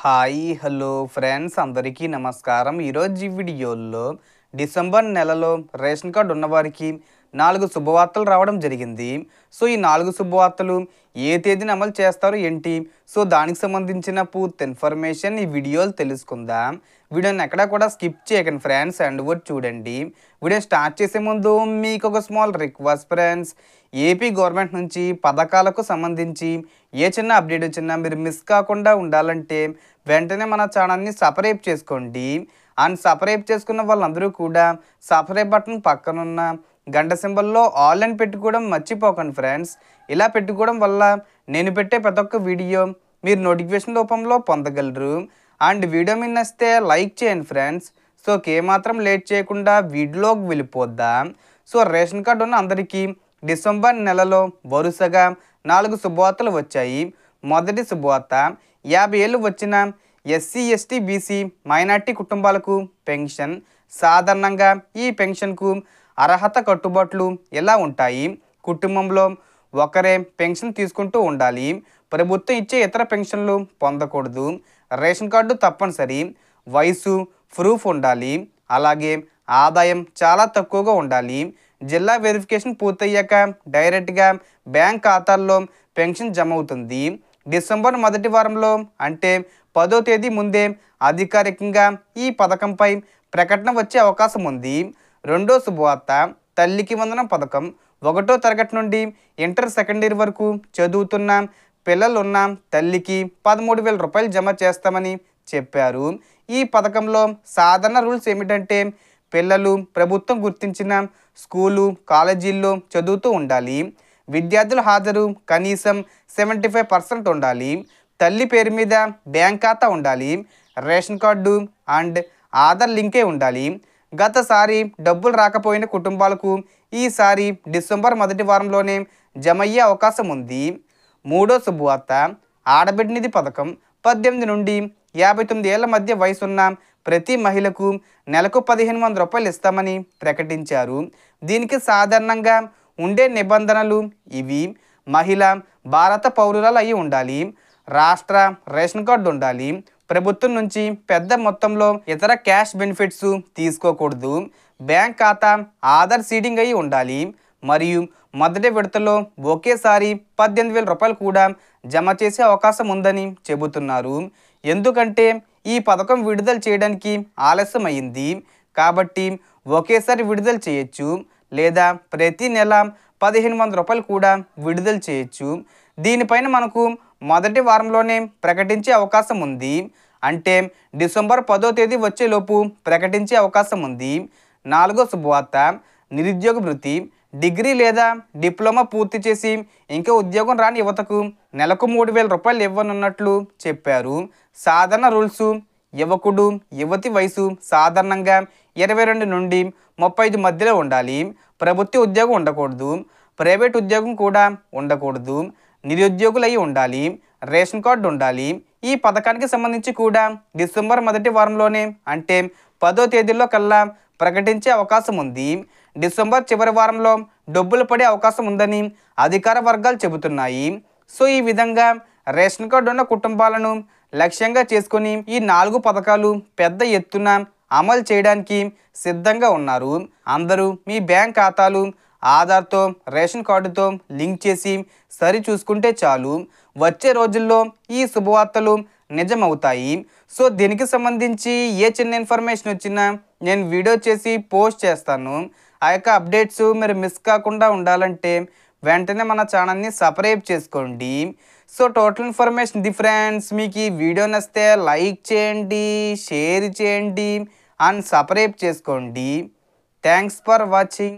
Hi hello friends అందరికీ నమస్కారం. ఈరోజు ఈ వీడియోలో డిసెంబర్ నెలలో రేషన్ కార్డు ఉన్నవారికి 4 శుభవార్తలు రావడం జరిగింది. సో ఈ 4 శుభవార్తలు ఏ తేదీన అమలు చేస్తారు ఏంటి, సో దానికి సంబంధించిన పూర్తి ఇన్ఫర్మేషన్ ఈ వీడియోలో తెలుసుకుందాం. వీడియోని ఎక్కడా కూడా స్కిప్ చేయకండి ఫ్రెండ్స్, అండ్ వర్డ్ చూడండి. వీడియో స్టార్ట్ చేసే ముందు మీకు ఒక small request friends, AP government నుంచి పథకాలకు సంబంధించి ఏ చిన్న అప్డేట్ వచ్చినా మీరు మిస్ కాకుండా ఉండాలంటే వెంటనే మన ఛానల్ని సబ్స్క్రైబ్ చేసుకోండి. అండ్ సబ్స్క్రైబ్ చేసుకున్న వాళ్ళందరూ కూడా సబ్స్క్రైబ్ బటన్ పక్కనున్న గంట సింబల్లో ఆల్ అని పెట్టుకోవడం మర్చిపోకండి ఫ్రెండ్స్. ఇలా పెట్టుకోవడం వల్ల నేను పెట్టే ప్రతి ఒక్క వీడియో మీరు నోటిఫికేషన్ రూపంలో పొందగలరు. అండ్ వీడియో మీద నచ్చితే లైక్ చేయండి ఫ్రెండ్స్. సో ఏమాత్రం లేట్ చేయకుండా వీడియోలోకి వెళ్ళిపోద్దాం. సో రేషన్ కార్డు ఉన్న అందరికీ డిసెంబర్ నెలలో వరుసగా 4 శుభవార్తలు వచ్చాయి. మొదటి శుభవార్త, 50 ఏళ్ళు వచ్చిన ఎస్సీ ఎస్టీ బీసీ మైనార్టీ కుటుంబాలకు పెన్షన్. సాధారణంగా ఈ పెన్షన్కు అర్హత కట్టుబాట్లు ఎలా ఉంటాయి? కుటుంబంలో ఒకరే పెన్షన్ తీసుకుంటూ ఉండాలి. ప్రభుత్వం ఇచ్చే ఇతర పెన్షన్లు పొందకూడదు. రేషన్ కార్డు తప్పనిసరి. వయసు ప్రూఫ్ ఉండాలి. అలాగే ఆదాయం చాలా తక్కువగా ఉండాలి. జిల్లా వెరిఫికేషన్ పూర్తయ్యాక డైరెక్ట్గా బ్యాంక్ ఖాతాల్లో పెన్షన్ జమ అవుతుంది. డిసెంబర్ మొదటి వారంలో అంటే 10వ తేదీ ముందే అధికారికంగా ఈ పథకంపై ప్రకటన వచ్చే అవకాశం ఉంది. రెండో శుభవార్త, తల్లికి వందనం పథకం. 1వ తరగతి నుండి ఇంటర్ సెకండ్ ఇయర్ వరకు చదువుతున్న పిల్లలున్న తల్లికి 13,000 రూపాయలు జమ చేస్తామని చెప్పారు. ఈ పథకంలో సాధారణ రూల్స్ ఏమిటంటే పిల్లలు ప్రభుత్వం గుర్తించిన స్కూలు కాలేజీల్లో చదువుతూ ఉండాలి. విద్యార్థుల హాజరు కనీసం 75% ఉండాలి. తల్లి పేరు మీద బ్యాంక్ ఖాతా ఉండాలి. రేషన్ కార్డు అండ్ ఆధార్ లింకే ఉండాలి. గతసారి డబ్బులు రాకపోయిన కుటుంబాలకు ఈసారి డిసెంబర్ మొదటి వారంలోనే జమ అయ్యే అవకాశం ఉంది. మూడో శుభవార్త, ఆడబిడ్డ నిధి పథకం. 18 నుండి 59 ఏళ్ల మధ్య వయసున్న ప్రతి మహిళకు నెలకు 1,500 రూపాయలు ఇస్తామని ప్రకటించారు. దీనికి సాధారణంగా ఉండే నిబంధనలు ఇవి: మహిళ భారత పౌరురాలు అయి ఉండాలి. రాష్ట్ర రేషన్ కార్డు ఉండాలి. ప్రభుత్వం నుంచి పెద్ద మొత్తంలో ఇతర క్యాష్ బెనిఫిట్స్ తీసుకోకూడదు. బ్యాంక్ ఖాతా ఆధార్ సీడింగ్ అయి ఉండాలి. మరియు మొదటి విడతలో ఒకేసారి 18,000 రూపాయలు కూడా జమ చేసే అవకాశం ఉందని చెబుతున్నారు. ఎందుకంటే ఈ పథకం విడుదల చేయడానికి ఆలస్యం అయింది కాబట్టి ఒకేసారి విడుదల చేయొచ్చు, లేదా ప్రతి నెల 1,500 రూపాయలు కూడా విడుదల చేయొచ్చు. దీనిపైన మనకు మొదటి వారంలోనే ప్రకటించే అవకాశం ఉంది. అంటే డిసెంబర్ 10వ తేదీ వచ్చేలోపు ప్రకటించే అవకాశం ఉంది. నాలుగో శుభవార్త, నిరుద్యోగ భృతి. డిగ్రీ లేదా డిప్లొమా పూర్తి చేసి ఇంకా ఉద్యోగం రాని యువతకు నెలకు 3,000 రూపాయలు ఇవ్వనున్నట్లు చెప్పారు. సాధారణ రూల్స్: యువకుడు యువతి వయసు సాధారణంగా 22 నుండి 35 మధ్యలో ఉండాలి. ప్రభుత్వ ఉద్యోగం ఉండకూడదు. ప్రైవేట్ ఉద్యోగం కూడా ఉండకూడదు. నిరుద్యోగులు అయి ఉండాలి. రేషన్ కార్డు ఉండాలి. ఈ పథకానికి సంబంధించి కూడా డిసెంబర్ మొదటి వారంలోనే అంటే 10వ తేదీలో కల్లా ప్రకటించే అవకాశం ఉంది. డిసెంబర్ చివరి వారంలో డబ్బులు పడే అవకాశం ఉందని అధికార వర్గాలు చెబుతున్నాయి. సో ఈ విధంగా రేషన్ కార్డు ఉన్న కుటుంబాలను లక్ష్యంగా చేసుకొని ఈ 4 పథకాలు పెద్ద ఎత్తున అమలు చేయడానికి సిద్ధంగా ఉన్నారు. అందరూ మీ బ్యాంక్ ఖాతాలు ఆధార్తో రేషన్ కార్డుతో లింక్ చేసి సరి చూసుకుంటే చాలు. వచ్చే రోజుల్లో ఈ శుభవార్తలు నిజమవుతాయి. సో దీనికి సంబంధించి ఏ చిన్న ఇన్ఫర్మేషన్ వచ్చినా నేను వీడియో చేసి పోస్ట్ చేస్తాను. ఆ యొక్క అప్డేట్స్ మీరు మిస్ కాకుండా ఉండాలంటే వెంటనే మన ఛానల్ని సబ్స్క్రైబ్ చేసుకోండి. సో టోటల్ ఇన్ఫర్మేషన్ ఇది ఫ్రెండ్స్. మీకు ఈ వీడియో నచ్చితే లైక్ చేయండి, షేర్ చేయండి అండ్ సబ్స్క్రైబ్ చేసుకోండి. Thanks for watching.